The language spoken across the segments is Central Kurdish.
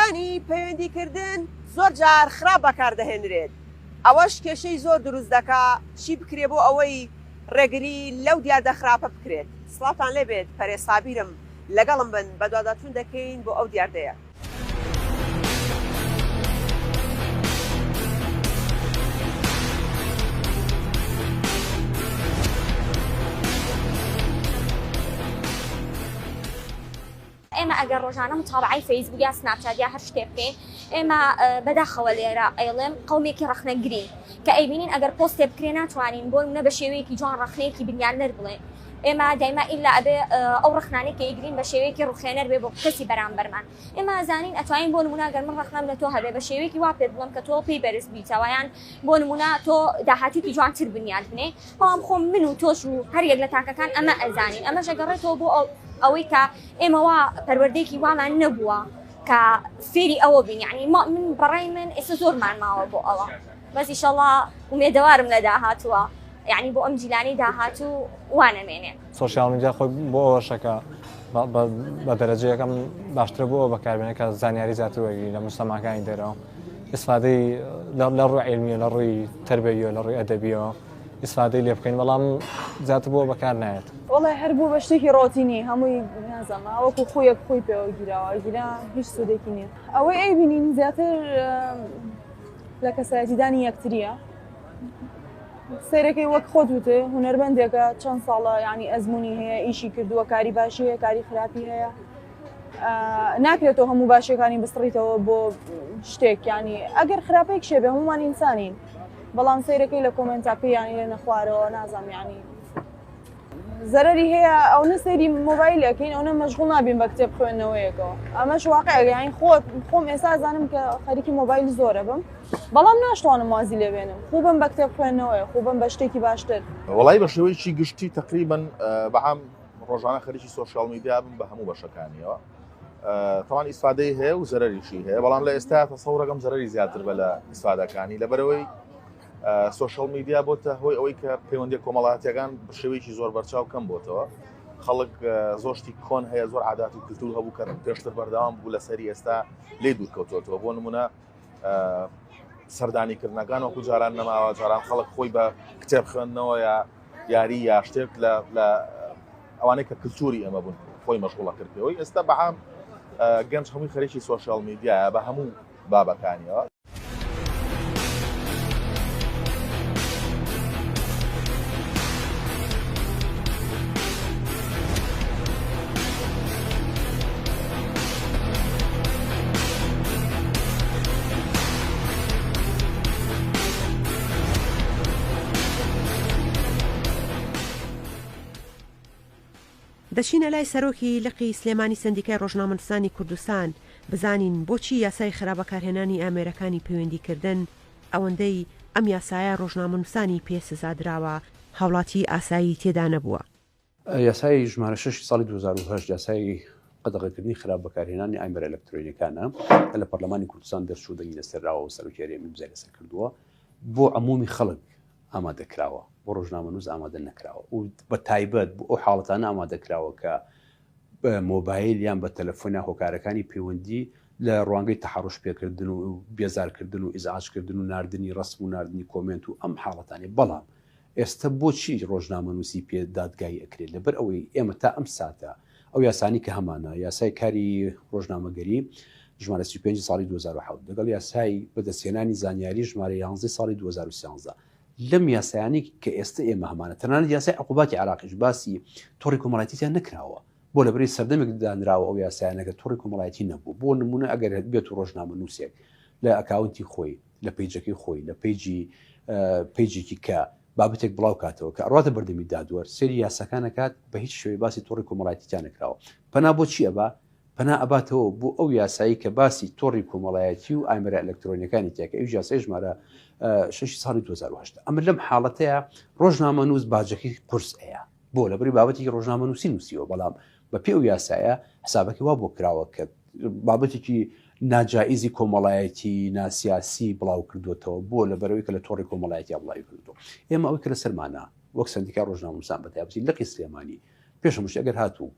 پلانی پەیوەندیکردن زۆر جار خراپ بەکاردەهێنرێت ئەوەش کێشەی زۆر دروست دەکات چی بکرێ بۆ ئەوەی ڕێگری لەو دیاردە خراپە بکرێت. سڵاتان لێبێت پەرێسابیرم لەگەڵم بن بە دواداچوون دەکەین بۆ ئەو دیاردەیە. ئێمە ئەگەر ڕۆژانە متابعی فەیسبوک یا سناپچات یا هەر شتێ بکەین ئێمە بەداخەوە لێرە ئەیڵێم قەومێکی ڕەخنەگرین کە ئەیبینین ئەگەر پۆستێ بکرێ ناتوانین بۆ منە بە شێوەیەکی جوان ڕەخنەیەکی بنیانەر بڵێن. ئێمە دایما ئیلا ئەبێ ئەو ڕخنانەی کە ئیگرین بە شێوەیەکی ڕوخێنەر بێ بۆ کەسی بەرامبەرمان. ئێمە ئازانین ئەتوانین بۆ نمونە گەر من ڕخنام لە تۆ هەبێ بە شێوەیەکی وا پێت بڵم کە تۆ پێی بەرز بیتەوەیان بۆ نمونە تۆ داهاتێکی جوانتر بنیان بنێ بەڵام خۆم من و تۆش و هەر یەک لە تاکەکان ئەمە ئەزانین. ئەمەش ئەگەڕێتەوە بۆ ئەوەی کە ئێمەوا پەروەردەیەکی وامان نەبووە کە فێری ئەوە بین یعنی من بەڕای من ئێستا زۆرمان ماوە بۆ ئەوە بەس ئیشەڵڵا ومێدەوارم لە داهاتووە یعنی بۆ ئەم جیلانی داهاتوو وانەمێنێ. سۆشیال میدیا خۆی بۆ ئەوەشەکە بە دەرەجەیەکەم باشترە بۆ بەکاربێنێت کە زانیاری زیاتر وەرگری لە مستەماکانی دەرەوە ئیسفادەی لە ڕووی عیلمیە لە ڕووی تەربیەوە لە ڕووی ئەدەبیەوە ئیسفادەی لێ بکەین بەڵام زیاتر بۆ بەکار نایێت. وڵای هەر بوو بە شتێکی ڕۆتینی هەمووی نازەمە ئەوەکو خۆیەک خۆی پێوە گیراوە گیرا هیچ سوودێکی نییە. ئەوەی ئەیبینین زیاتر لە کەسایەتیدانی یەکتریە سیرەکەی وەک خۆت وتێ هونەرمەندێکە چەند ساڵە ینی ئەزمموی هەیە ئیشی کردووە کاری باشی هەیە کاری خراپی هەیە ناکرێتەوە هەموو باشیەکانی بستڕیتەوە بۆ شتێک ینی ئەگەر خراپەیەک شێبێ هەمومان ئینسانین بەڵام سیرەکەی لە کۆمنتاپی ینی لێ نەخوارەوە نازام ینی زەرری هەیە ئەو نەسەری مۆبایلەکەین ئەو نە مەشغوڵ نابین بە کتێب خوێندنەوەیەکەوە ئەمەش واقعە یانی خۆم ئێستا زانم کە خەریکی مۆبایل زۆرە بم بەڵام ناشتوانم وازی لێبێنم خوبم بە کتێب خوێندنەوەیە خوبم بە شتێکی باشتر. وڵی بە شێوەیەکی گشتی تقریبا بەعام ڕۆژانە خەریکی سۆشیال میدیا بم بە هەموو بەشەکانیەوە تەوان ئیسفادەی هەیە و زەرریشی هەیە بەڵام لە ئێستا تەسەوڕەکەم زەرری زیاتر بە لە ئیسفادەکانی لەبەرەوەی سۆشیال میدیا بۆتە هۆی ئەوەی کە پەیوەندی کۆمەڵاتیەکان بە شێوەیەکی زۆر بەرچاو کەم بۆتەوە خەڵک زۆشتی کۆن هەیە زۆر عادات و کلتور هەبوو کە پێشتر بەردەوام بوو لەسەری ئێستا لێ دوورکەوتۆتەوە بۆ نمونە سەردانیکردنەکان وەکو جاران نەماوە جاران خەڵک خۆی بە کتێب خوێندنەوە یا یاری یا شتێک لە ئەوانەی کە کلتوری ئەمە بوون خۆی مەشغوڵە کردەوەی ئێستا بەعام گەنج هەمووی خەریکی سۆشیال میدیایە بە هەموو بابەکانیەوە. دەچینە لای سەرۆکی لقی سلێمانی سندیکای ڕۆژنامەنووسانی کوردستان بزانین بۆچی یاسای خراپەکارهێنانی ئامێرەکانی پەیوەندیکردن ئەوەندەی ئەم یاسایە ڕۆژنامەنووسانی پێسزادراوە هاوڵاتی ئاسایی تێدا نەبووە. یاسای ژمارە 6 ساڵی 2010 یاسای قەدەغەکردنی خراپەکارهێنانی ئامێرە ئەلەکترۆنیەکانە لە پەرلەمانی کوردستان دەرچوو لەسەرراوە و سەرۆکیاری بزای لەسەر کردووە بۆ عمومی خەڵک ئامادەکراوە بۆ ڕۆژنامەنووس ئامادە نەکراوە و بە تایبەت بۆ ئەو حاڵەتانە ئامادەکراوە کە مۆبایل یان بە تەلەفۆنە هۆکارەکانی پەیوەندی لە ڕوانگەی تەحڕش پێکردن و بێزارکردن و ئیزعاجکردن و نردنی ڕسم و نردنی کۆمنت و ئەم حاڵەتانی بەڵام ئێستا بۆچی ڕۆژنامەنووسی پێ دادگای ئەکرێت لەبەر ئەوەی ئێمە تا ئەم ساتە ئەو یاسانی کە هەمانە یاسای کاری ڕۆژنامەگەری ژمارە 35 ساڵی 2007 لەگەڵ یاسای بەدەستهێنانی زانیاری ژمارە 11 ساڵی 2013 لەم یاسایانی کە ئێستا ئێمە هەمانە تەنانەت یاسای عقوباتی عراقیش باسی تۆڕی کۆمەڵایەتیان نەکراوە بۆ لەبەری سەردەمێک دانراوە ئەو یاسایانەکە تۆڕی کۆمەڵایەتی نەبوو بۆ نمونە ئەگەر بێت و ڕۆژنامەنووسێک لە ئەکاونتی خۆی لە پیجەکەی خۆی لە پیجێکی کە بابەتێک بڵاو کاتەوە کە ئەڕاتە بەردەمی دادوەر سێری یاساکانەکات بە هیچ شێوەی باسی تۆڕی کۆمەڵایەتیان نەکراوە پەنا بۆچی ئەبا پەنا ئەباتەوە بۆ ئەو یاسایی کە باسی تۆڕی کۆمەڵایەتی و ئامێرە ئەلەکترۆنیەکانی تێکە ئەو یاسای ژمارە 6 ساڵی 2010 ئەمە لەم حاڵەتەیە ڕۆژنامەنووس باجەکەی قورس ئەیە بۆ لەبەری بابەتێکی ڕۆژنامەنووسی نووسیوە بەڵام بە پێ ئەو یاسایە حسابەکەی وا بۆ کراوە کە بابەتێکی ناجائیزی کۆمەڵایەتی ناسیاسی بڵاو کردوێتەوە بۆ لەبەرەوەی کە لە تۆڕی کۆمەڵایەتی بڵاوی کردووە ئێمە ئەوەی کە لە سەرمانە وەک سندیکای ڕۆژنامەنووسان بەتایبەتی لقی سلێمانی پێشەمش ئەگەر هاتوو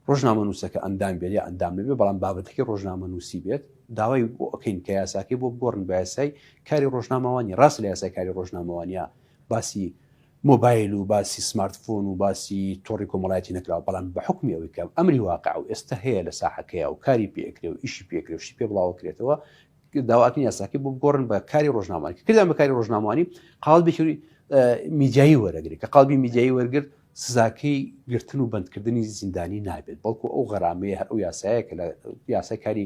ڕۆژنامەنووسەکە ئەندام بێت یا ئەندام نەبێت بەڵام بابەتێکی ڕۆژنامەنووسی بێت داوای بۆ ئەەکەین کە یاساکەی بۆ بگۆڕن بە یاسای کاری ڕۆژنامەوانی ڕاست لە یاسای کاری ڕۆژنامەوانیە باسی مۆبایل و باسی سمارتفۆن و باسی تۆڕی کۆمەڵایەتی نەکراوە بەڵام بە حکمی ئەوەی کە ئەمری واقع و ئێستا هەیە لە ساحەکەیە و کاری پێکرێ و ئیشی پێکرێ و شتی پێ بڵاوکرێتەوە داواکەین یاساکەی بۆ بگۆڕن بە کاری ڕۆژنامەوانی کردیان بە کاری ڕۆژنامەوانی قاڵ بێکی میدیایی وەرەگری کە قاڵبی میدیایی وەرگرت سزاکەی گرتن و بەندکردنی زیندانی نابێت بەڵکو ئەو غەرامەیە هەر ئەو یاسایە کە لە یاسای کاری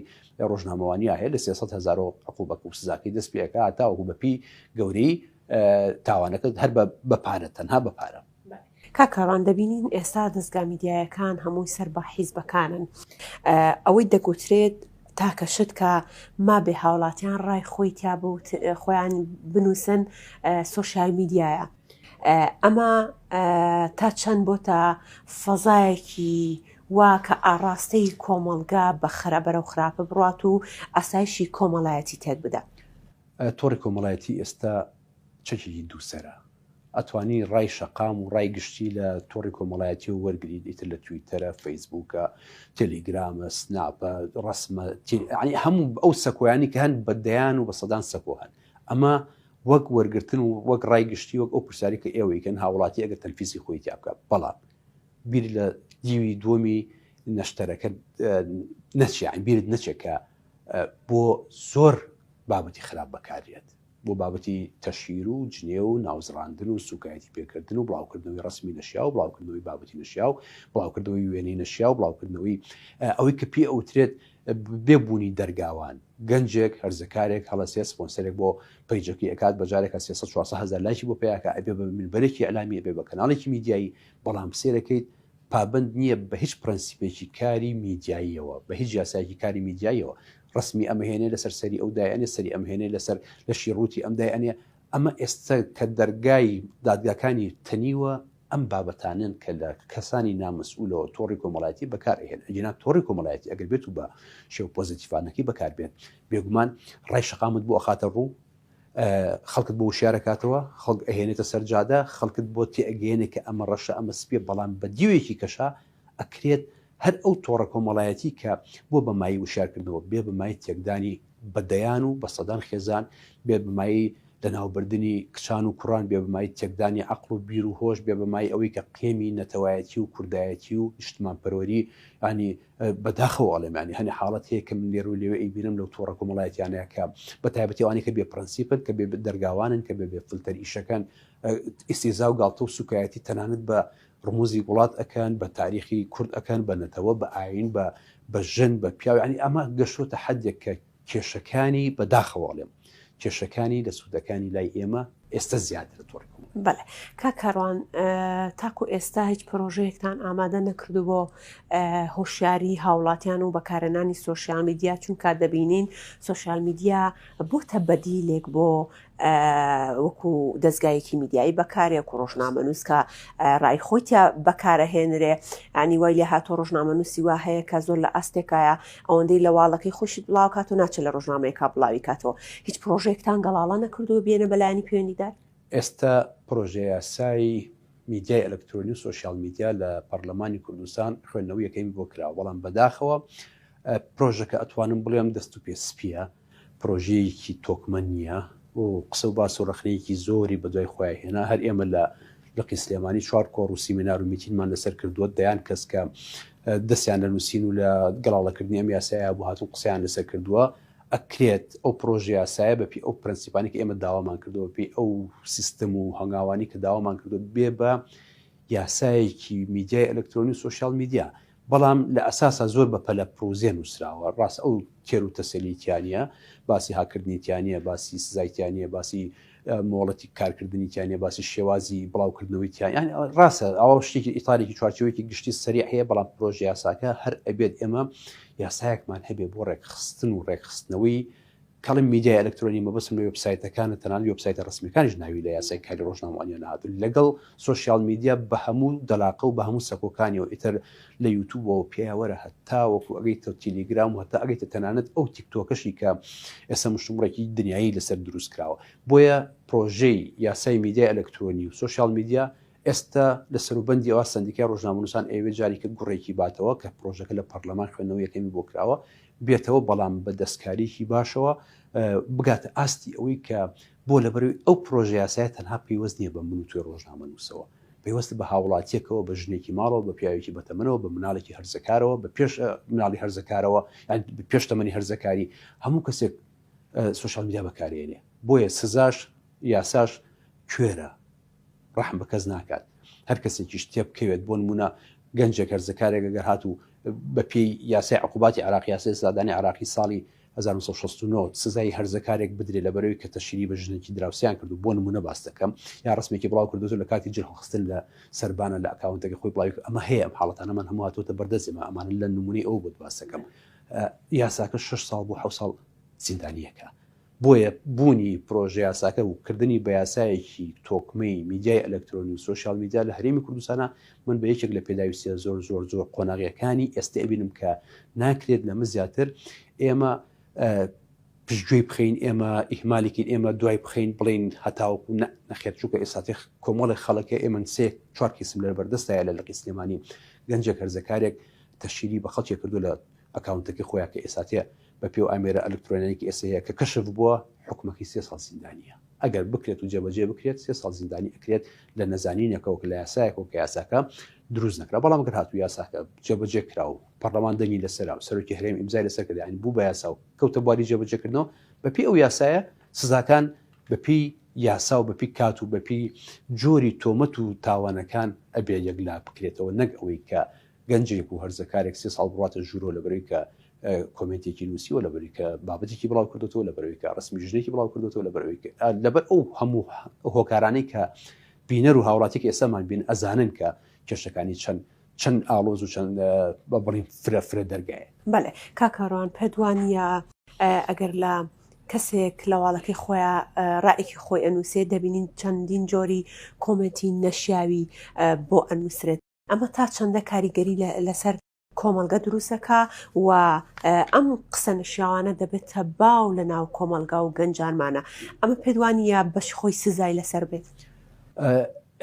ڕۆژنامەوانی هەیە لە 300,000 عقوبەکە و سزاکەی دەست پێەکە تاوەکو بەپی گەورەی تاوانەکە هەر بەپارە تەنها بەپارە. کاکەڕان دەبینین ئێستا دەستگا میدیایەکان هەمووی سەر بە حیزبەکانن ئەوەی دەگوترێت تاکە شت کە ما بێ هاوڵاتیان ڕای خۆی تیا بوو خۆیان بنووسن سۆشیال میدیایە ئەمە تا چەند بۆ تا فەزایەکی وا کە ئاڕاستەی کۆمەڵگا بە خراپە و خراپە بڕات و ئاسایشی کۆمەڵایەتی تێک بدە. تۆڕی کۆمەڵایەتی ئێستا چەکێکی دووسەرە ئەتوانی ڕای شەقام و ڕای گشتی لە تۆڕی کۆمەڵایەتی و وەرگریت ئیتر لە تویتەرە فەیسبووکە تەلیگرامە سناپە ڕسمە هەموو ئەو سەکۆیانی کە هەن بەدەیان و بە سەدان سەکۆهن ئەمە وەک وەرگرتن و وەک ڕای گشتی وەک ئەو پرسیاری کە ئێوەیکەن هاوڵاتی ئەگەر تەنفیسی خۆی تیا بکە بەڵام بیر لە دیوی دووەمی نەشتەرەکە نەچیان بیرت نەچێکە بۆ زۆر بابەتی خراپ بەکارێت بۆ بابەتی تەشیر و جنێ و ناوزڕاندن و سوکایەتی پێکردن و بڵاوکردنەوەی ڕسمی نەشیا و بڵاوکردنەوەی بابەتی نەشیا و بڵاوکردنەوەی وێنەی نەشیا و بڵاوکردنەوەی ئەوەی کە پێ ئەوترێت بێبوونی دەرگاوان گەنجێک هەرزەکارێک هەڵەسێ سپۆنسەرێک بۆ پیجەکەی ئەکات بەجارێکە 300,000 لایکی بۆ پیاکە ئەبێ بە منبەرێکی ئەلامی ئەبێ بە کەناڵێکی میدیایی بەڵام سێرەکەیت پابند نییە بە هیچ پرەنسیپێکی کاری میدیاییەوە بە هیچ یاسایەکی کاری میدیاییەوە ڕسمی ئەمەهێنێ لەسەر سەری ئەو دایانێ سەری ئەمهێنێ لەسەر لە شیڕوتی ئەم دایانێ ئەمە ئێستا کە دەرگای دادگاکانی تەنیوە ئەم بابەتانن کە لە کەسانی نامەسئولەوە تۆڕی کۆمەڵایەتی بەکارهێن ئەجینا تۆڕی کۆمەڵایەتی ئەگەر بێت و بە شێو پۆزیتیڤانەکەی بەکاربێت بێگومان ڕای شەقامت بۆ ئەخاتە ڕوو خەڵکت بۆ وشارەکاتەوە خەڵک ئەهێنێتە سەرجادە خەڵکت بۆ تێئەگەێنێ کە ئەمە ڕەشە ئەمە سپێ بەڵام بە دیوێکی کەشا ئەکرێت هەر ئەو تۆڕە کۆمەڵایەتی کە بۆ بەمایی وشارکردنەوە بێ بەمای تێکدانی بەدەیان و بە سەدان خێزان بێ بەمایی لە ناوبردننی کچان و کوڕان بێ بەمای تێکدانی عەقڵ و بیر و هۆش بێ بەمای ئەوەی کە قێمی نەتەوایەتی و کوردایەتی و نیشتمانپەروەری ینی بەداخەوە ئەڵێمانی هەنی حاڵەت هەیە کە من لێرە و لێوە ئەیبینم لەو تۆڕە کۆمەڵایەتیانەیە کە بە تایبەتی ئەوانەی کە بێ پرەنسیپن کە بێ دەرگاوانن کە بێ فلتەر ئیشەکان ئیسیزا و گاڵتە و سوکایەتی تەنانەت بە ڕموزی وڵات ئەکەن بە تاریخی کورد ئەکەن بە نەتەوە بە ئاین بە ژن بە پیاوی ینی ئەمە گەشتۆتە حەدێک کە کێشەکانی بەداخەوەڵێم کێشەکانی لە سوودەکانی لای ئێمە ئێستا زیاتر تۆڕی بەڵێ کاکەڕوان تاکو ئێستا هیچ پرۆژەیەکتان ئامادە نەکردو بۆ هۆشیاری هاوڵاتیان و بەکارهێنانی سۆشیال میدیا چونکە دەبینین سۆشیال میدیا بۆتە بەدیلێک بۆ وەکو دەستگایەکی میدیایی بەکارێک و ڕۆژنامەنووس کە ڕای خۆیتە بەکارەهێنرێ ینی وای لێ هاتۆ ڕۆژنامەنووسی وا هەیە کە زۆر لە ئەستێکایە ئەوەندەی لە واڵەکەی خۆشیت بڵاو کات و ناچێت لە ڕۆژنامەیەکا بڵاوی کاتەوە هیچ پرۆژەیەکتان گەڵاڵە نەکردو بێنە بەلایانی پەیوەندیدار ئێستا پرۆژه یاسایی میدیای ئەلکترۆنی و سۆشیال میدیا لە پەرلەمانی کوردستان خوێندنەوەی یەکەمی بۆ کرا بەڵام بەداخەوە پرۆژەکە ئەتوانم بڵێم دەست و پێسپیە پرۆژەیەکی تۆکمە نییە و قسە و باس و ڕخنەیەکی زۆری بە دوای خۆیان هێنا هەر ئێمە لە قیسلێمانی 4 کۆڕ و سیمینار و میتینمان لەسەر کردووە دەیان کەس کە دەستیان لە نووسین و لە گەڵاڵەکردنی ئەم یاسایە بۆ هاتوو قسەیان لەسەر کردووە ئەکرێت ئەو پرۆژه یاسایە بەپی ئەو پرەنسیپانی کە ئێمە داوامان کردەوە پێی ئەو سیستم و هەنگاوانی کە داوامان کردو بێ بە یاسایەکی میدیای ئەلکترۆنی و سۆشیال میدیا بەڵام لە ئەساسا زۆر بە پەلە پرۆزێ نووسراوە ڕاست ئەو تێر و تەسەلیتیانە باسی هاکردنیتیانە باسی سزایتیانە باسی مۆڵەتی کارکردنیتیانە باسی شێوازی بڵاوکردنەوەیتیان یان ڕاستە ئەوە شتێکی ئیتارێکی چوارچێوەیەکی گشتی سەریع هەیە بەڵام پرۆژه یاساکە هەر ئەبێت ئێمە یاسایەکمان هەبێ بۆ ڕێکخستن و ڕێکخستنەوەی کەڵم میدیای ئەلکترۆنی مەبەستم لە وێبسایتەکانە تەنان وێبسایتە ڕسمیەکانیش ناوی لە یاسای کاری ڕۆژنامەوانیان هاتوون لەگەڵ سۆشیال میدیا بە هەموو دەلاقە و بە هەموو سەکۆکانیەوە ئیتر لە یوتیوبەوە پێیاوەرە هەتا وەکو ئەگەیتە تیلیگرام و هەتا ئەگەیتە تەنانەت ئەو تیکتۆکەشی کە ئێستا مشتومڕێکی دنیایی لەسەر دروست کراوە بۆیە پرۆژەی یاسای میدیای ئەلکترۆنی و سۆشیال میدیا ئێستا لە سەروبەندی ئەوە سندیکای ڕۆژنامەنووسان ئەوێ جاریکە گوڕێکی باتەوە کە پرۆژەکە لە پەرلەمان خوێندنەوە یەکەمی بۆ کراوە بێتەوە بەڵام بە دەستکاریکی باشەوە بگاتە ئاستی ئەوەی کە بۆ لەبەروی ئەو پرۆژه یاسایە تەنها پێیوەست نییە بە من و توێ ڕۆژنامە نووسەوە پێوەستە بە هاوڵاتیەکەوە بە ژنێکی ماڵەوە بە پیاوێکی بەتەمەنەوە بە مناڵێکی هەرزەکارەوە بە پێش مناڵی هەرزەکارەوە یان پێش تەمەنی هەرزەکاری هەموو کەسێک سوشال میدیا بەکارێنێ بۆیە سزاش یاساش کوێرە ڕەحم بە کەس ناکات هەر کەسێکی شتێ بکەوێت بۆ نمونە گەنجێک هەرزەکارێک ئەگەر هاتوو بە پێی یاسای عقوباتی عراقی یاسای سزادانی عراقی ساڵی 1969 سزای هەرزەکارێک بدرێت لەبەرەوەی کە تەشیری بە ژنێکی دراوسیان کردو بۆ نمونە باس دەکەم یا ڕسمێکی بڵاو کردو لە کاتی جرخستن لە سەربانە لە ئەکاونتێکی خۆی بڵاوی ئەمە هەیە ئەم حاڵەتانەمان هەموو هاتوۆتە بەردەستێمە ئەمانە لە نمونەی ئەو بۆت باس دەکەم یاساکە 6 ساڵ بۆ 7 ساڵ زیندانیەکە بۆیە بوونی پرۆژه یاساکە و کردنی بە یاسایەکی تۆکمەی میدیای ئەلکترۆنی و سوشال میدیا لە هەرێمی کوردستانە من بە یەکێک لە پێداویستە زۆر قۆناغیەکانی ئێستا ئەبینم کە ناکرێت لەمە زیاتر ئێمە پشتگوێی بخەین ئێمە ئیهمالیکین ئێمە دوای بخەین بڵین هەتاوەکو نەخێت چووکە ئێستاتی کۆمەڵی خەڵکە ئێمە 3-4 کیسم لە بەردەستایە لە لەقی سلێمانی گەنجێک هەرزەکارێک تەشیری بە خەڵکی کردو لە ئەکاونتەکەی خۆیان کە ئێستاتە بە پێ و ئامێرە ئەلکترۆنیکی ئێسەیە کە کەشف بووە حکومەکەی 3 ساڵ زیندانیە ئەگەر بکرێت و جێبەجێ بکرێت 3 ساڵ زیندانی ئەکرێت لە نەزانینەکەوە لە یاسایەکەوە کە یاساکە دروست نەکرا بەڵام گەر هاتوو یاساکە جێبەجێ کرا و پەرلەمان دەنگی لەسەر و سەرۆکی هەرێم ئیمزای لەسەر کردی ینی بوو بە یاسا و کەوتە بواری جێبەجێکردنەوە بەپی ئەو یاسایە سزاکان بەپی یاسا و بەپی کات و بەپی جۆری تۆمەت و تاوانەکان ئەبێ یەکلا بکرێتەوە نەک ئەوەی کە گەنجێک و هەرزەکارێک 3 ساڵ بڕاتە ژوورۆ لەبەرەوەی کە کۆمنتێکی نووسیوە لەبەری کە بابەتێکی بڵاو کردوەوە لەبەرەوەی کە ڕسمی ژنێکی بڵاو کردوەوە لەبەر ئەو هەموو هۆکارانەی کە بینەر و هاوڵاتێک ئێسامان بین ئەزانن کە کێشەکانی چەند ئالۆز و چەند بە بڵین فرە دەرگایە. بەڵێ کاکەڕوان پێدوانە ئەگەر لە کەسێک لەواڵەکەی خۆیان ڕائێکی خۆی ئەنووسێ دەبینین چەندین جۆری کۆمنتی نەشیاوی بۆ ئەنووسرێت ئەمە تا چەندە کاریگەری لەسەر کۆمەلگە دروستەکە و ئەم قسە نشیاوانە دەبێتە باو لە ناو کۆمەلگا و گەنجانمانە ئەمە پێدوانە بەش خۆی سزای لەسەر بێت.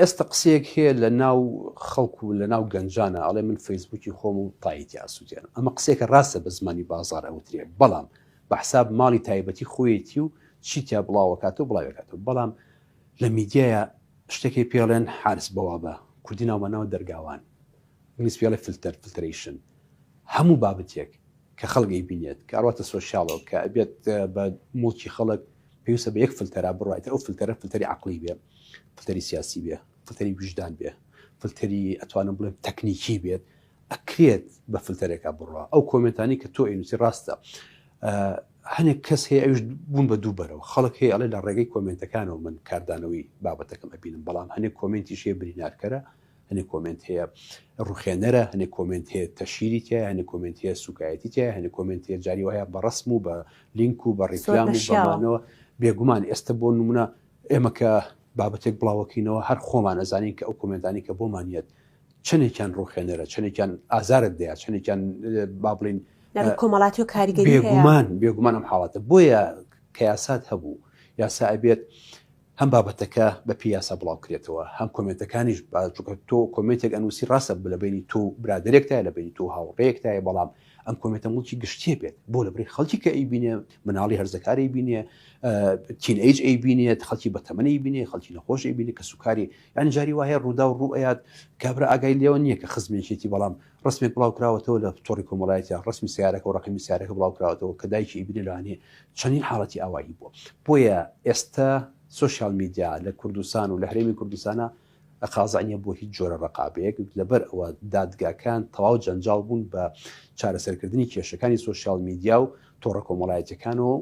ئێستا قسەیەک هەیە لە ناو خەڵکو و لە ناو گەنجانە ئەڵێ من فەیسبووکی خۆم و تاییتی ئاسوودیان ئەمە قسێکە ڕاستە بە زمانی بازار ئەوترێ بەڵام بە حساب ماڵی تایبەتی خۆیەتی و چیتیا بڵاوەکاتەوە بڵاوێکاتەوە بەڵام لە میدیایە شتێکی پێڵێن حارس بەوا بە کوردی ناومانەوە دەرگاوان ئینگلیز پێڵێ فلترێشن هەموو بابەتێک کە خەڵگەی بینێت کە ئەڕاتە سۆشیاڵەوە کە ئەبێت بە موڵکی خەڵک پێویستە بە یەک فلتەرا بڕایێت ئەو فلتەری عەقلی بێ فلتەری سیاسی بێ فلتەری وجدان بێ فلتەری ئەتوانم بڵێم تەکنیکی بێت ئەکرێت بە فلتەرێکا بڕوا ئەو کۆمنتانی کە تۆ ئینوسی ڕاستە هەنێک کەس هەیە ئەوش بوون بە دوو بەرەوە خەڵک هەیە ئەڵێ لە ڕێگەی کۆمنتەکانەوە من کاردانەوەی بابەتەکەم ئەبینم بەڵام هەنێک کۆمنتیش هەیە برینارکەرە هەنێک کۆمنت هەیە ڕوخێنەرە هەنێک کۆمنت هەیە تەشیری تایە هەنێک کۆمنت هەیە سوکایەتی تایە هەنێک کۆمنت هەیە جاری وایە بە ڕسم و بە لینک و بە ڕیکلام و بەمانەوە بێگومان ئێستا بۆ نمونە ئێمە کە بابەتێک بڵاوەکەینەوە هەر خۆمان ئەزانین کە ئەو کۆمنتانی کە بۆمانیت چەندێکیان ڕوخێنەرە چەندێکیان ئازارت دەیە چەندێکیان با بڵین کۆمەڵاتی و کاریگەری بێگومان ئەم حاڵاتە بۆیە کە یاسات هەبوو یاسا ئەبێت هەم بابەتەکە بە پیاسە بڵاوکرێتەوە هەم کۆمنتەکانیش چونکە تۆ کۆمنتێک ئەنووسی ڕاستە لە بینی تۆ برادێکتایە لە بینی تۆ هاوڕێیەکتایە بەڵام ئەم کۆمنتە موڵکی گشتێ بێت بۆ لەبڕی خەڵکی کە ئەیبینێ مناڵی هەرزەکاری بینێ تینئیج ئەیبینێت خەڵکی بەتەمەنی بینێ خەڵکی نەخۆش ئەیبینێ کە سوکاری یان جاری وایە ڕوودا و ڕوئەیات کابرا ئاگای لێەوە نییە کە خزمێکێتی بەڵام ڕسمێک بڵاوکراوەتەوە لە تۆڕی کۆمەڵایەتە ڕسمی سیارەکە و ڕقمی سیارەکە بڵاوکراوەتەوە کە دایکی ئیبینێ لەوانێ چەندین حاڵەتی ئاوایی بۆیە ئێستا سوشال میدیا لە کوردستان و لە هەرێمی کوردستانە ئەخازانیە بۆ هیچ جۆرە ڕقابەیەک لەبەر ئەوە دادگاکان تەواو جەنجاڵ بوون بە چارەسەرکردنی کێشەکانی سوشال میدیا و تۆڕە کۆمەڵایەتەکانەوە